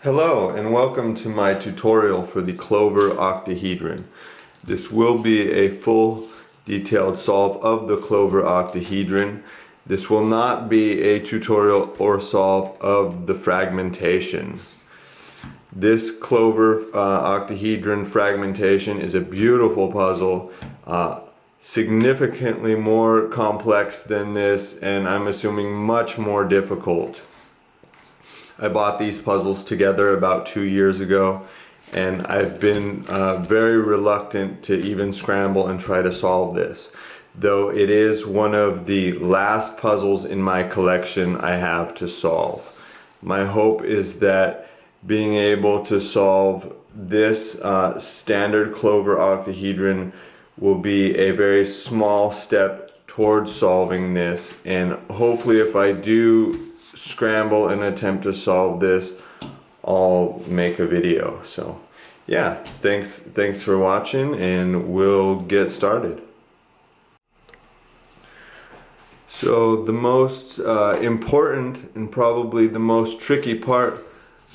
Hello and welcome to my tutorial for the Clover Octahedron. This will be a full detailed solve of the Clover Octahedron. This will not be a tutorial or solve of the fragmentation. This Clover Octahedron fragmentation is a beautiful puzzle, significantly more complex than this, and I'm assuming much more difficult. I bought these puzzles together about 2 years ago, and I've been very reluctant to even scramble and try to solve this, though it is one of the last puzzles in my collection I have to solve. My hope is that being able to solve this standard Clover octahedron will be a very small step towards solving this, and hopefully if I do scramble and attempt to solve this, I'll make a video. So yeah, thanks for watching, and we'll get started. So the most important and probably the most tricky part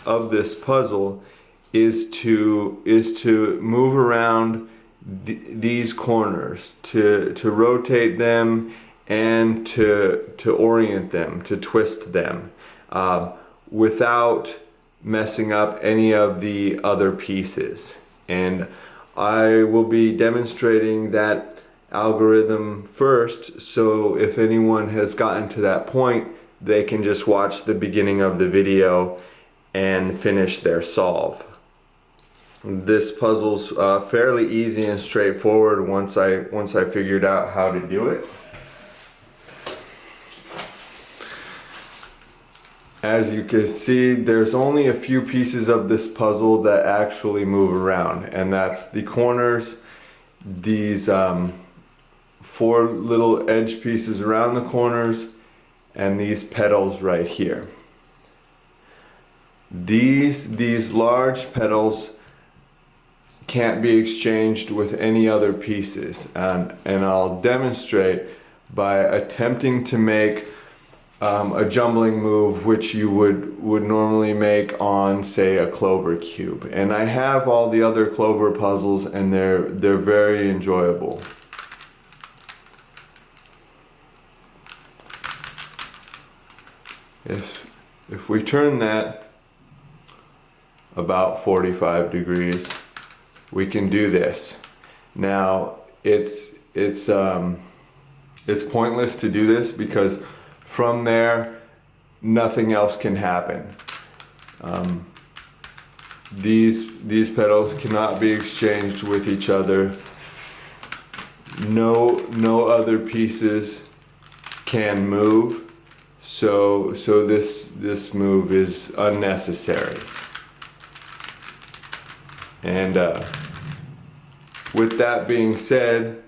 of this puzzle is to move around these corners, to rotate them and to orient them, to twist them, without messing up any of the other pieces. And I will be demonstrating that algorithm first, so if anyone has gotten to that point, they can just watch the beginning of the video and finish their solve. This puzzle's fairly easy and straightforward once I figured out how to do it. As you can see, there's only a few pieces of this puzzle that actually move around, and that's the corners, these 4 little edge pieces around the corners, and these petals right here. These large petals can't be exchanged with any other pieces, and I'll demonstrate by attempting to make a jumbling move, which you would normally make on, say, a Clover cube. And I have all the other Clover puzzles, and they're very enjoyable. If we turn that about 45 degrees, we can do this. Now it's pointless to do this because from there nothing else can happen. These petals cannot be exchanged with each other. No other pieces can move, so this move is unnecessary. And with that being said,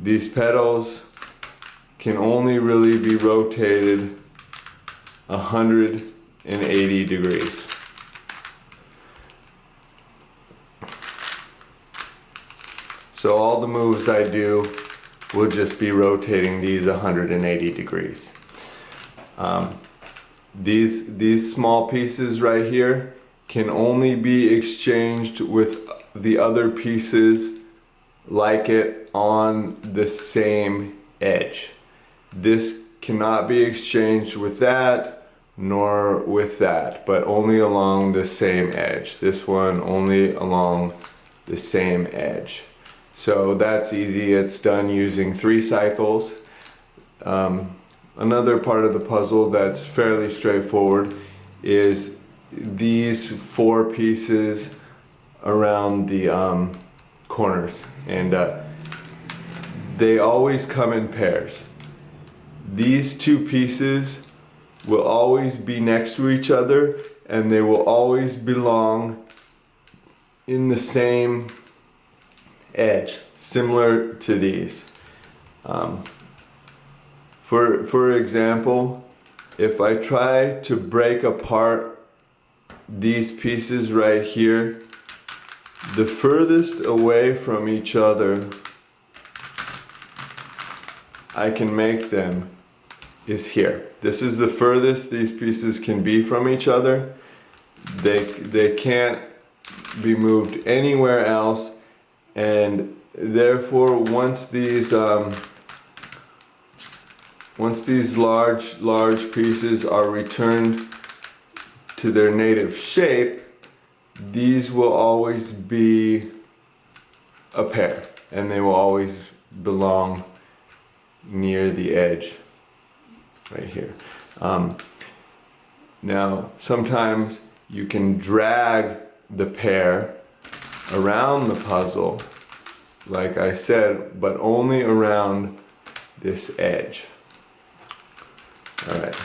these petals can only really be rotated 180 degrees. So all the moves I do will just be rotating these 180 degrees. These small pieces right here can only be exchanged with the other pieces like it on the same edge. This cannot be exchanged with that, nor with that, but only along the same edge. This one only along the same edge. So that's easy. It's done using 3 cycles. Another part of the puzzle that's fairly straightforward is these 4 pieces around the corners, and they always come in pairs. These 2 pieces will always be next to each other, and they will always belong in the same edge, similar to these. For example, if I try to break apart these pieces right here, the furthest away from each other I can make them is here. This is the furthest these pieces can be from each other. They can't be moved anywhere else, and therefore once these large pieces are returned to their native shape, these will always be a pair, and they will always belong near the edge right here. Now sometimes you can drag the pair around the puzzle, like I said, but only around this edge. All right.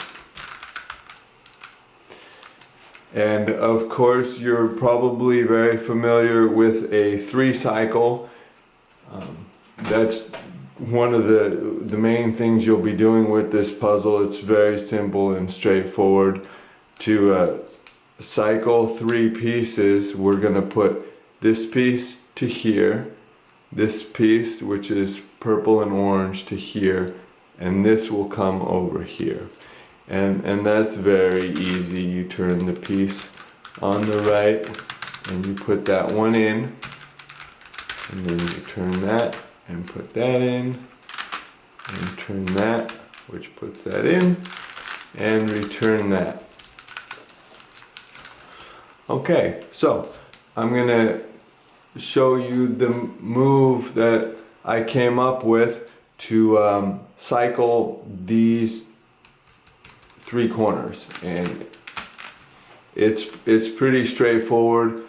And of course, you're probably very familiar with a 3-cycle. That's one of the main things you'll be doing with this puzzle. It's very simple and straightforward. To cycle 3 pieces, we're going to put this piece to here, this piece, which is purple and orange, to here, and this will come over here. And that's very easy. You turn the piece on the right and you put that one in, and then you turn that and put that in, and turn that, which puts that in, and return that. Okay, so I'm gonna show you the move that I came up with to cycle these 3 corners, and it's pretty straightforward.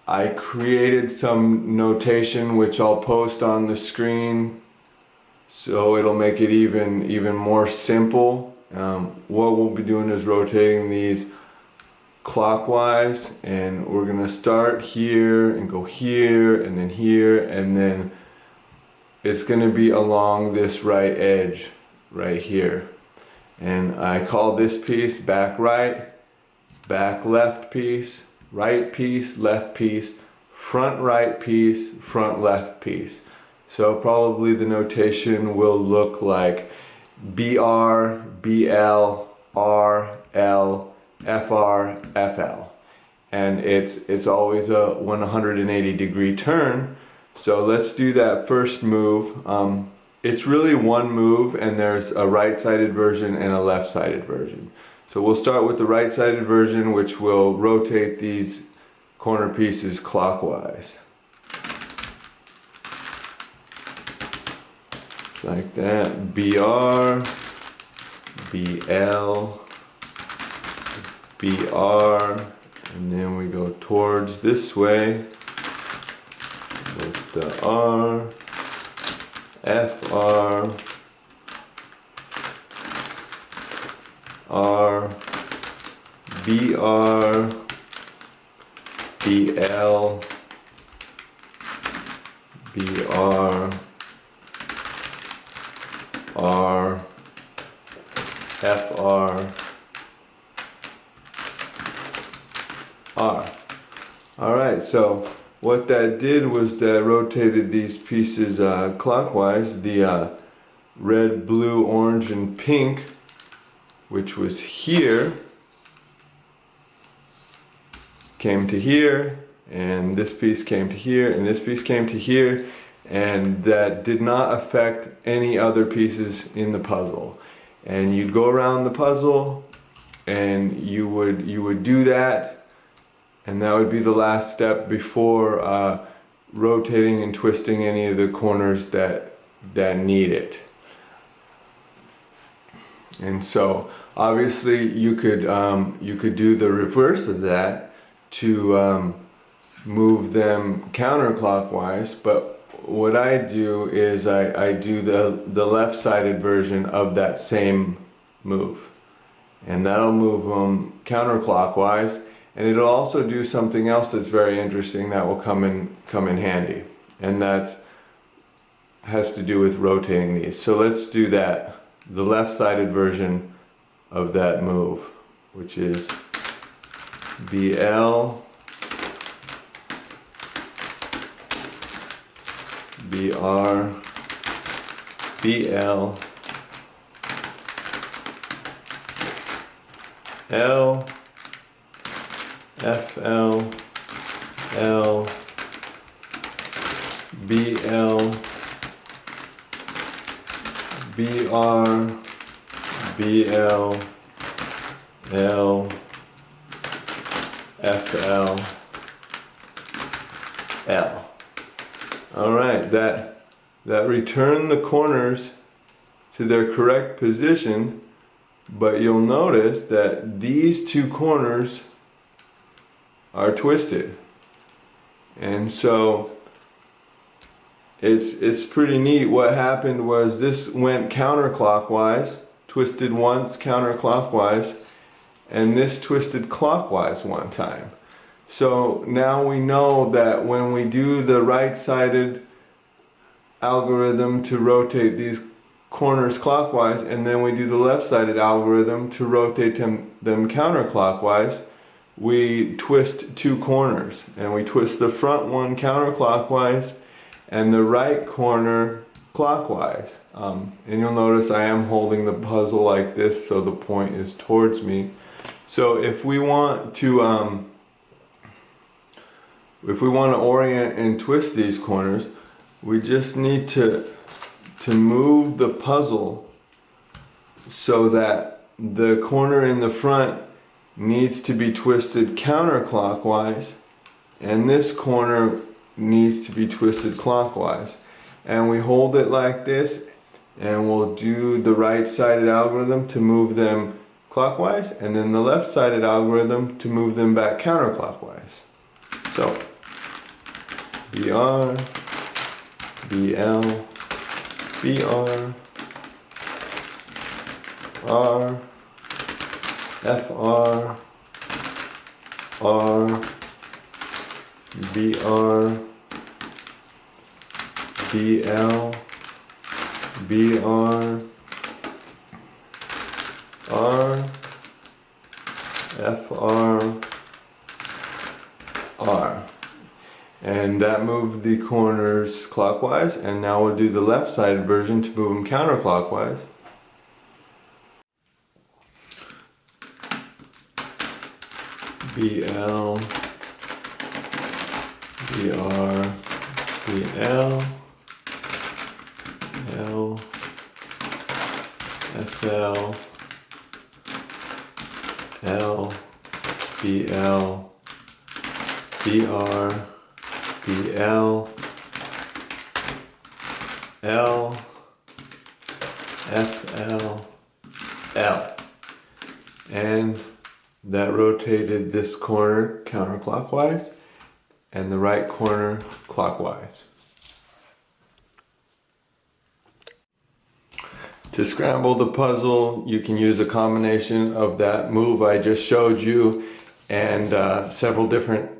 I created some notation which I'll post on the screen, so it'll make it even more simple. What we'll be doing is rotating these clockwise, and we're gonna start here and go here and then here, and then it's gonna be along this right edge right here. And I call this piece back right, back left piece, right piece, left piece, front right piece, front left piece. So probably the notation will look like BR, BL, R, L, FR, FL. And it's always a 180-degree turn. So let's do that first move. It's really one move, and there's a right-sided version and a left-sided version. So we'll start with the right-sided version, which will rotate these corner pieces clockwise. It's like that. BR, BL, BR, and then we go towards this way with the R, FR, R, BR, BL, BR, R, FR, R. Alright, so what that did was that rotated these pieces clockwise. The red, blue, orange, and pink, which was here, came to here, and this piece came to here, and this piece came to here, and that did not affect any other pieces in the puzzle. And you'd go around the puzzle, and you would do that, and that would be the last step before rotating and twisting any of the corners that need it. And so obviously you could do the reverse of that to move them counterclockwise, but what I do is I do the left-sided version of that same move, and that'll move them counterclockwise, and it'll also do something else that's very interesting that will come in handy, and that has to do with rotating these. So let's do that, the left-sided version of that move, which is BL, BR, BL, L, FL, L, BL, BR, BL, L, FL, L. All right, that returned the corners to their correct position, but you'll notice that these two corners are twisted. And so it's pretty neat. What happened was this went counterclockwise, twisted once counterclockwise, and this twisted clockwise one time. So now we know that when we do the right-sided algorithm to rotate these corners clockwise, and then we do the left-sided algorithm to rotate them counterclockwise, we twist two corners, and we twist the front one counterclockwise and the right corner clockwise. And you'll notice I am holding the puzzle like this so the point is towards me. So if we want to orient and twist these corners, we just need to move the puzzle so that the corner in the front needs to be twisted counterclockwise and this corner needs to be twisted clockwise. And we hold it like this, and we'll do the right-sided algorithm to move them clockwise, and then the left-sided algorithm to move them back counterclockwise. So BR, BL, BR, R, FR, R, BR, BL, BR, R, FR, R. And that moved the corners clockwise, and now we'll do the left-sided version to move them counterclockwise. BL, BR, BL, L, FL, L, BL, BR, BL, L, FL, L. And that rotated this corner counterclockwise and the right corner clockwise. To scramble the puzzle, you can use a combination of that move I just showed you and several different,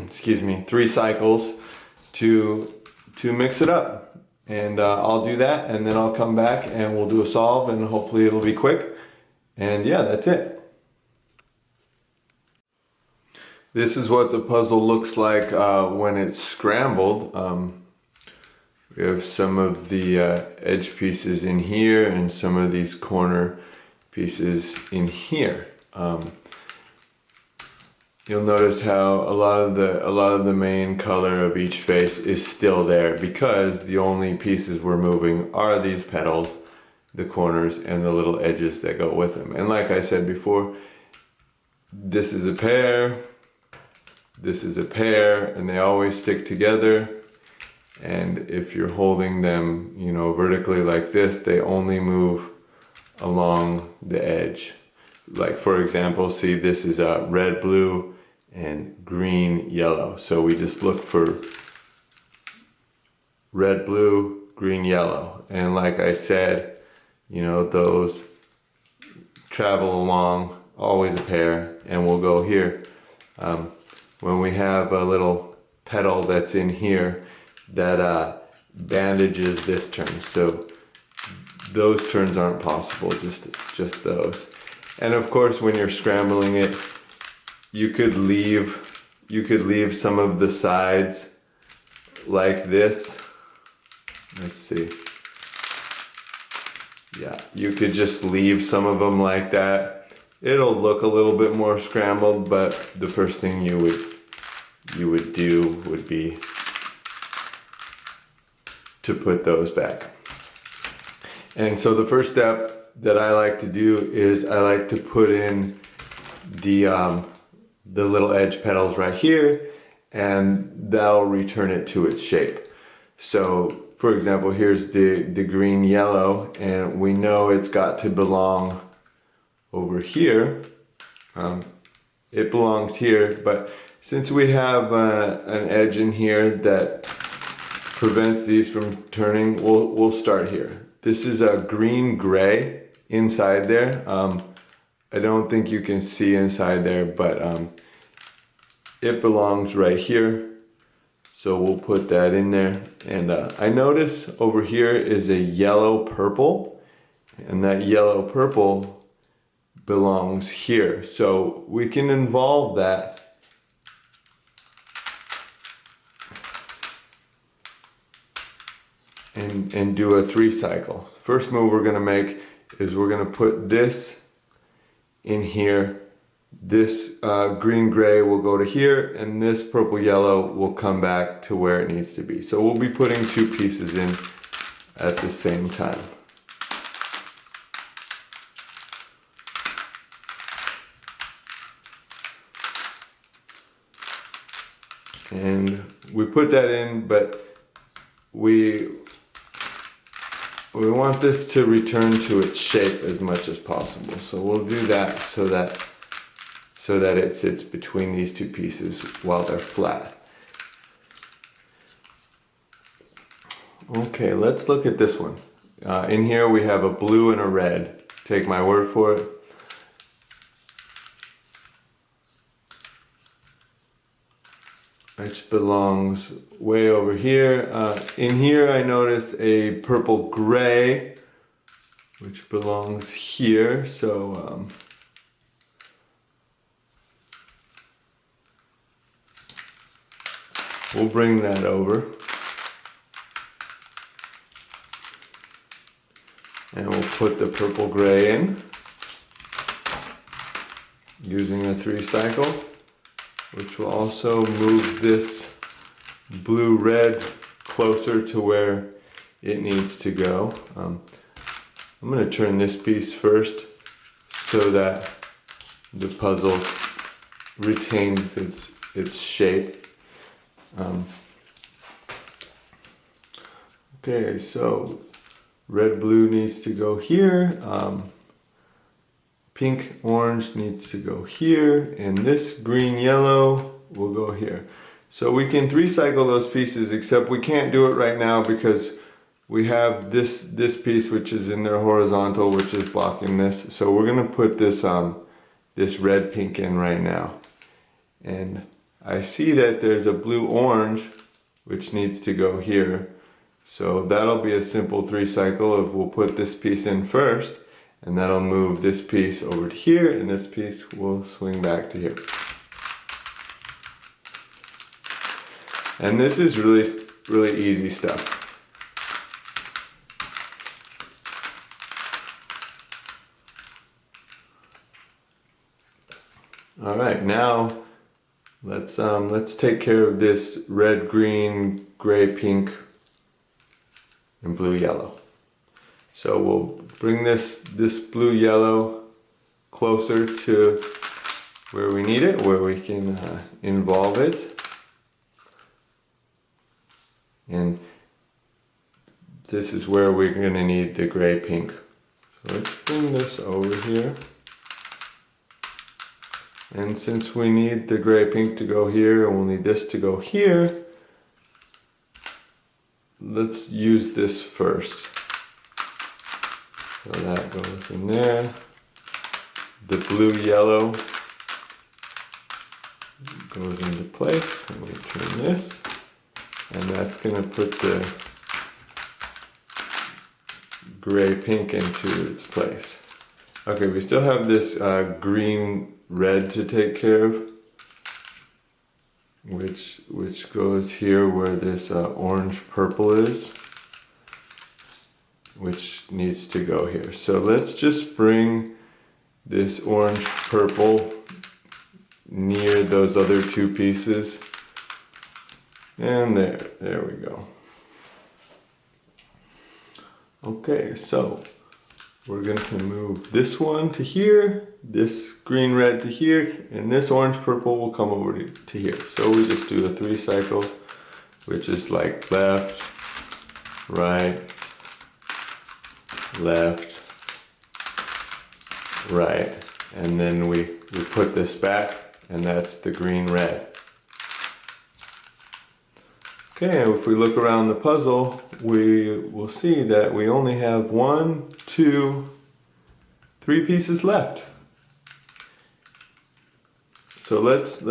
excuse me, 3 cycles to mix it up. And I'll do that, and then I'll come back and we'll do a solve, and hopefully it'll be quick. And yeah, that's it. This is what the puzzle looks like when it's scrambled. We have some of the edge pieces in here and some of these corner pieces in here. You'll notice how a lot of the main color of each face is still there because the only pieces we're moving are these petals, the corners, and the little edges that go with them. And like I said before, this is a pair, this is a pair, and they always stick together. And if you're holding them, you know, vertically like this, they only move along the edge. Like for example, see, this is a red, blue, and green, yellow. So we just look for red, blue, green, yellow. And like I said, you know, those travel along, always a pair, and we'll go here. When we have a little petal that's in here that bandages this turn, so those turns aren't possible, just those. And of course, when you're scrambling it, you could leave some of the sides like this. Let's see. Yeah, you could just leave some of them like that, It'll look a little bit more scrambled, but the first thing you would do would be to put those back. And so the first step that I like to do is I like to put in the little edge petals right here, and that'll return it to its shape. So for example, here's the green yellow, and we know it's got to belong over here. It belongs here, but since we have an edge in here that prevents these from turning, we'll start here. This is a green gray inside there. I don't think you can see inside there, but it belongs right here. So we'll put that in there. And I notice over here is a yellow purple, and that yellow purple belongs here. So we can involve that and do a 3 cycle. First move we're gonna make is we're gonna put this in here. This green gray will go to here, and this purple yellow will come back to where it needs to be. So we'll be putting 2 pieces in at the same time. And we put that in, but we want this to return to its shape as much as possible. So we'll do that so that it sits between these 2 pieces while they're flat. Okay, let's look at this one. In here we have a blue and a red. Take my word for it. Which belongs way over here. In here I notice a purple gray, which belongs here. So we'll bring that over. And we'll put the purple gray in using a 3 cycle, which will also move this blue-red closer to where it needs to go. I'm going to turn this piece first so that the puzzle retains its shape. Okay, so red blue needs to go here, pink orange needs to go here, and this green yellow will go here. So we can 3 cycle those pieces, except we can't do it right now because we have this piece which is in there horizontal, which is blocking this. So we're gonna put this this red pink in right now. And I see that there's a blue orange which needs to go here. So that'll be a simple 3 cycle of we'll put this piece in first, and that'll move this piece over to here, and this piece will swing back to here. And this is really easy stuff. All right, now let's take care of this red, green, gray, pink, and blue, yellow. So we'll bring this blue, yellow closer to where we need it, where we can involve it. And this is where we're going to need the gray, pink. So let's bring this over here. And since we need the gray, pink to go here, and we'll need this to go here, let's use this first. So that goes in there. The blue, yellow goes into place, and we turn this, and that's going to put the gray, pink into its place. Okay, we still have this green, red to take care of, which goes here where this orange, purple is, which needs to go here. So let's just bring this orange purple near those other two pieces. And there we go. Okay, so we're going to move this one to here, this green red to here, and this orange purple will come over to here. So we just do a 3 cycle, which is like left, right, left, right, and then we put this back, and that's the green red. Okay, if we look around the puzzle, we will see that we only have 1, 2, 3 pieces left. So let's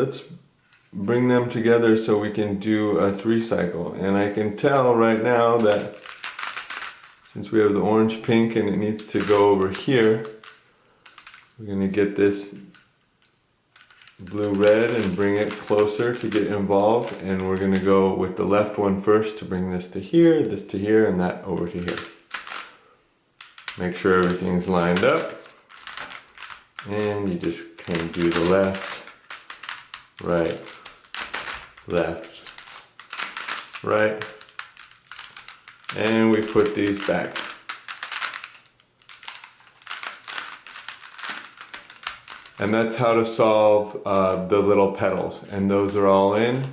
bring them together so we can do a 3 cycle. And I can tell right now that since we have the orange pink and it needs to go over here, we're going to get this blue red and bring it closer to get involved, and we're going to go with the left one first to bring this to here, and that over to here. Make sure everything's lined up, and you just kind of do the left, right, left, right, and we put these back. And that's how to solve the little petals, and those are all in.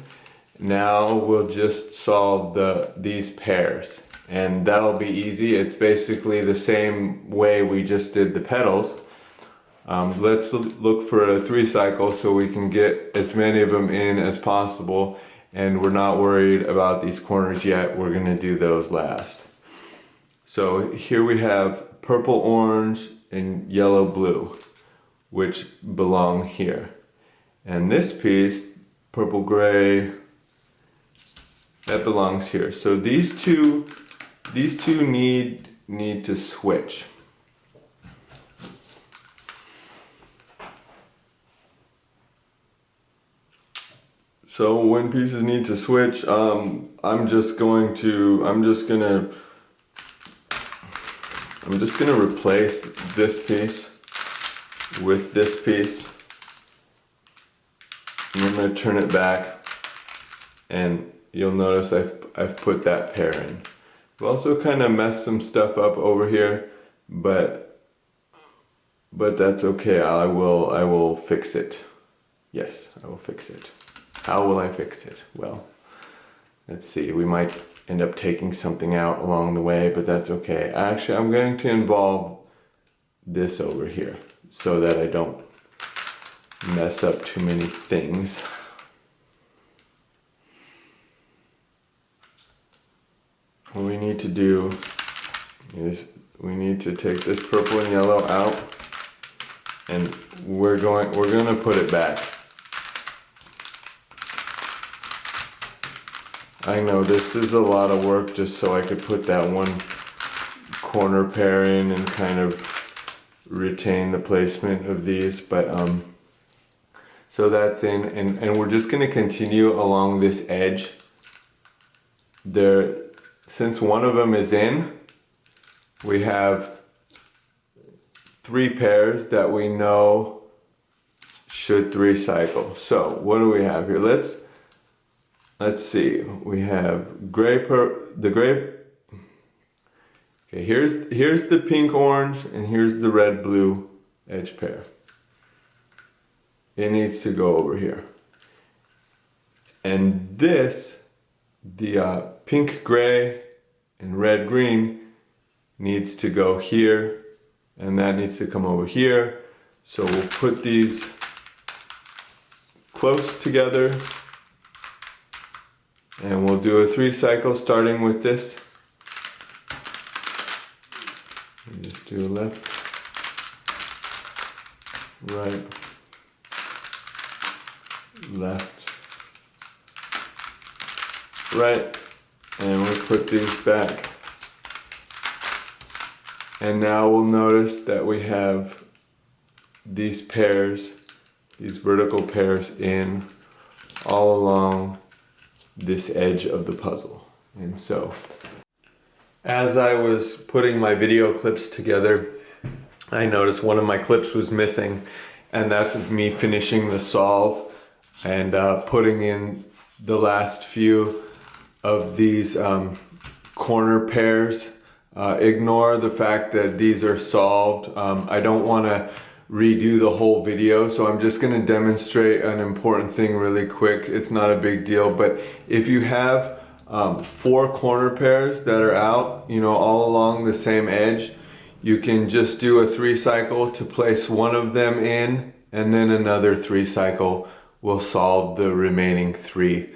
Now we'll just solve these pairs, and that'll be easy. It's basically the same way we just did the petals. Let's look for a 3 cycle so we can get as many of them in as possible, and we're not worried about these corners yet. We're going to do those last. So here we have purple, orange, and yellow, blue, which belong here. And this piece, purple gray, that belongs here. So these two need to switch. So when pieces need to switch, I'm just gonna replace this piece with this piece, and I'm going to turn it back, and you'll notice I've put that pair in. I've also kind of messed some stuff up over here, but that's okay. I will fix it. Yes, I will fix it. How will I fix it? Well, let's see. We might end up taking something out along the way, but that's okay. Actually, I'm going to involve this over here, so that I don't mess up too many things. What we need to do is we need to take this purple and yellow out, and we're going to put it back. I know this is a lot of work just so I could put that one corner pair in and kind of retain the placement of these, but so that's in, and we're just going to continue along this edge there. Since one of them is in, we have 3 pairs that we know should 3 cycle. So what do we have here? Let's see. We have the gray. Okay, here's the pink orange, and here's the red blue edge pair. It needs to go over here. And this, the pink gray and red green, needs to go here, and that needs to come over here. So we'll put these close together, and we'll do a 3 cycle starting with this. Just do left, right, left, right, and we put these back. And now we'll notice that we have these pairs, these vertical pairs in all along this edge of the puzzle. And so, as I was putting my video clips together, I noticed one of my clips was missing, and that's me finishing the solve and putting in the last few of these corner pairs. Ignore the fact that these are solved. I don't want to redo the whole video, so I'm just going to demonstrate an important thing really quick. It's not a big deal, but if you have 4 corner pairs that are out, you know, all along the same edge, you can just do a 3 cycle to place one of them in, and then another 3 cycle will solve the remaining 3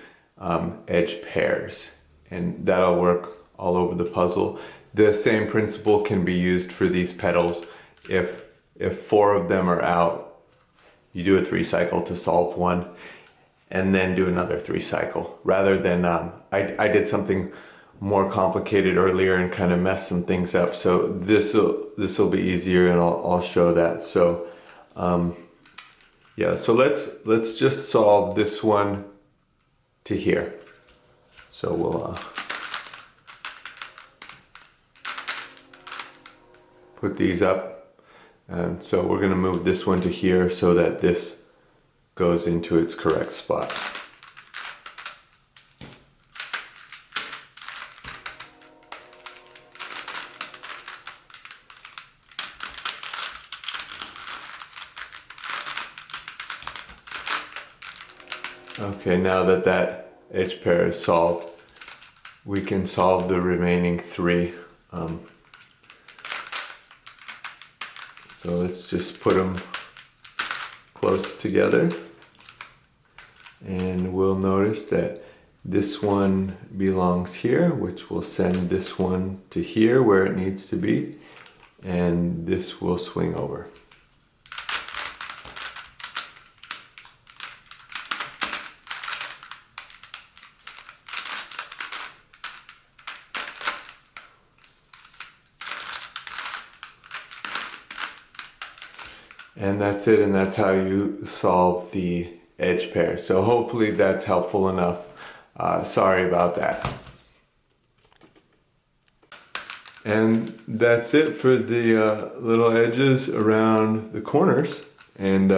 edge pairs, and that'll work all over the puzzle. The same principle can be used for these petals. If 4 of them are out, you do a 3 cycle to solve one, and then do another 3 cycle, rather than I did something more complicated earlier and kind of messed some things up. So this will be easier, and I'll show that. So yeah, so let's just solve this one to here. So we'll put these up, and so we're going to move this one to here so that this goes into its correct spot. Okay, now that that edge pair is solved, we can solve the remaining 3. So let's just put them close together, and we'll notice that this one belongs here, which will send this one to here where it needs to be, and this will swing over. And that's it, and that's how you solve the edge pair. So hopefully that's helpful enough. Sorry about that. And that's it for the little edges around the corners. And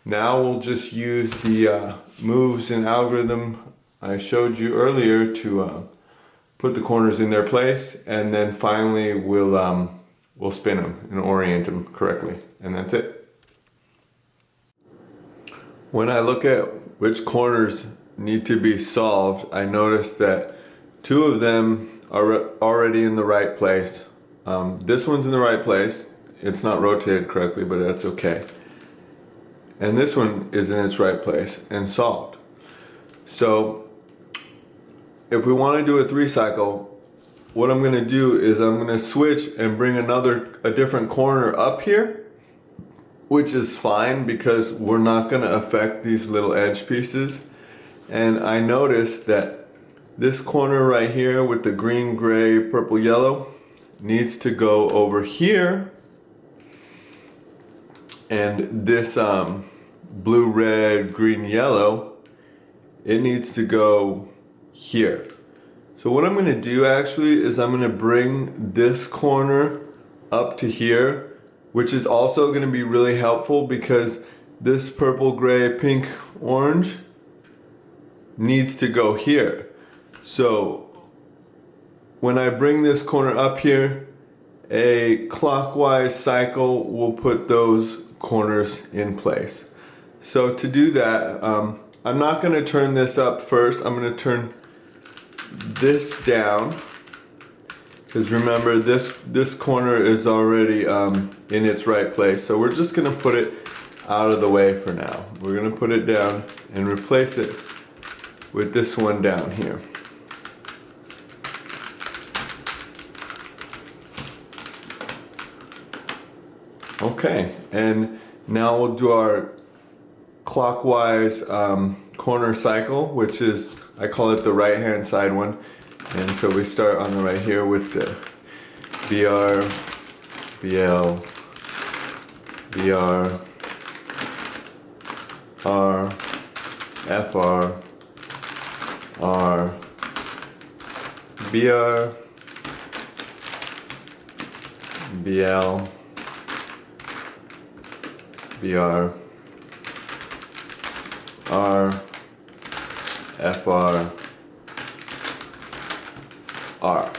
now we'll just use the moves and algorithm I showed you earlier to put the corners in their place, and then finally we'll spin them and orient them correctly. And that's it. When I look at which corners need to be solved, I notice that 2 of them are already in the right place. This one's in the right place. It's not rotated correctly, but that's okay. And this one is in its right place and solved. So if we want to do a 3 cycle, what I'm going to do is I'm going to switch and bring a different corner up here, which is fine because we're not going to affect these little edge pieces. And I noticed that this corner right here with the green, gray, purple, yellow needs to go over here, and this blue, red, green, yellow, it needs to go here. So what I'm going to do actually is I'm going to bring this corner up to here, which is also going to be really helpful because this purple, gray, pink, orange needs to go here. So when I bring this corner up here, a clockwise cycle will put those corners in place. So to do that, I'm not going to turn this up first. I'm going to turn this down, because remember this corner is already in its right place. So we're just going to put it out of the way for now. We're going to put it down and replace it with this one down here. Okay, and now we'll do our clockwise corner cycle, which is, I call it the right hand side one. And so we start on the right here with the BR, BL, BR, R, FR, R, BR, BL, BR, R, FR, R.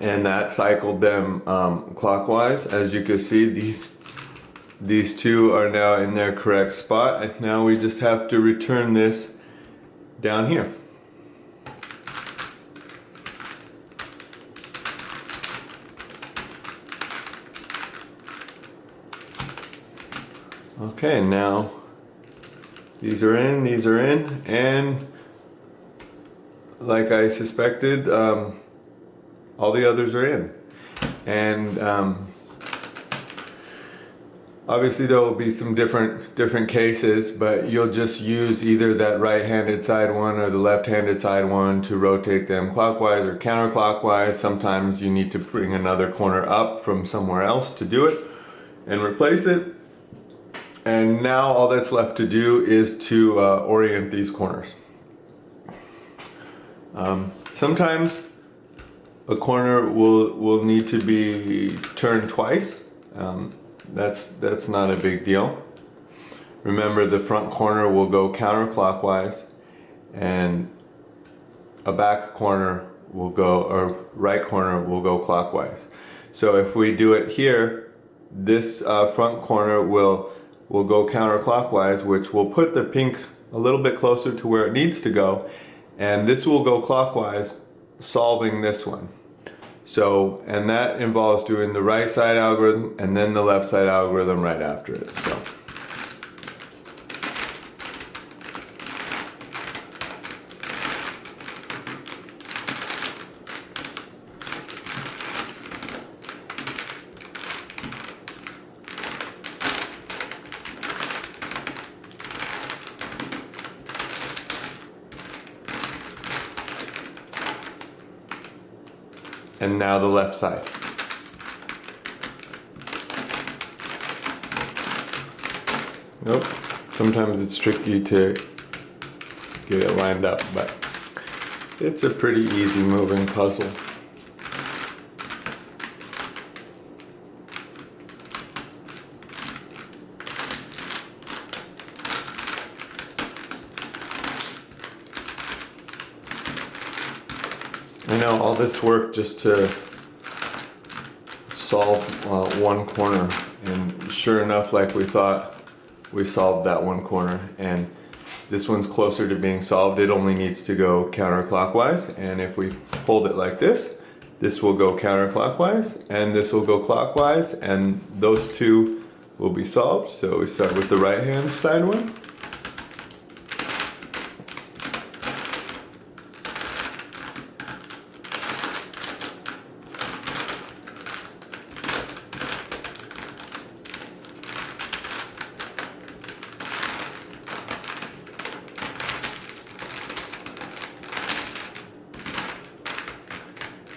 And that cycled them clockwise. As you can see, these two are now in their correct spot, and now we just have to return this down here. Okay, now these are in, and like I suspected, all the others are in. And obviously there will be some different cases, but you'll just use either that right-handed side one or the left-handed side one to rotate them clockwise or counterclockwise. Sometimes you need to bring another corner up from somewhere else to do it and replace it. And now all that's left to do is to orient these corners. Sometimes a corner will need to be turned twice. That's not a big deal. Remember, the front corner will go counterclockwise, and a back corner will go, or right corner will go clockwise. So if we do it here, this front corner will go counterclockwise, which will put the pink a little bit closer to where it needs to go, and this will go clockwise, solving this one. So, and that involves doing the right side algorithm and then the left side algorithm right after it. So. And now the left side. Nope. Sometimes it's tricky to get it lined up, but it's a pretty easy moving puzzle. I know all this work just to solve one corner, and sure enough, like we thought, we solved that one corner, and this one's closer to being solved. It only needs to go counterclockwise, and if we hold it like this will go counterclockwise, and this will go clockwise, and those two will be solved. So we start with the right hand side one.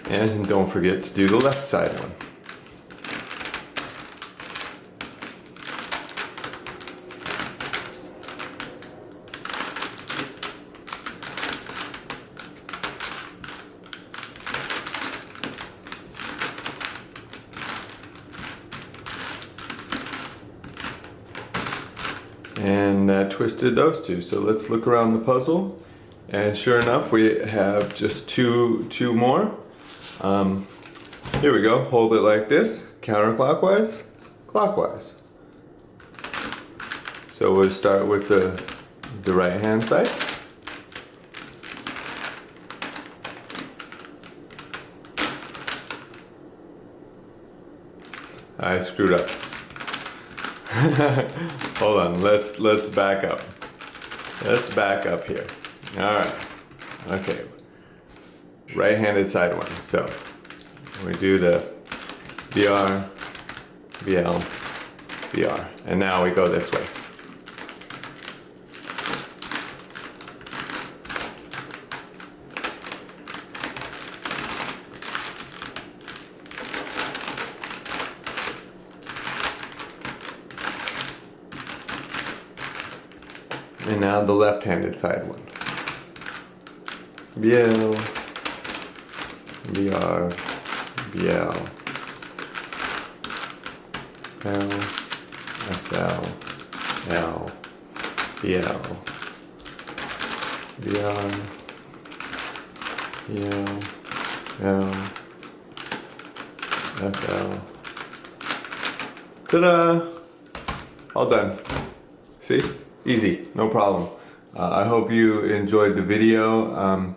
And don't forget to do the left side one. And that twisted those two. So let's look around the puzzle. And sure enough, we have just two more. Here we go. Hold it like this, counterclockwise, clockwise. So we'll start with the right hand side. I screwed up. Hold on, let's back up. Let's back up here. All right. Okay. Right-handed side one. So we do the BR, BL, BR, and now we go this way. And now the left-handed side one. BL, BR, BL, L, FL, L, BL, VR, EL, L, FL. Ta-da! All done. See? Easy, no problem. I hope you enjoyed the video.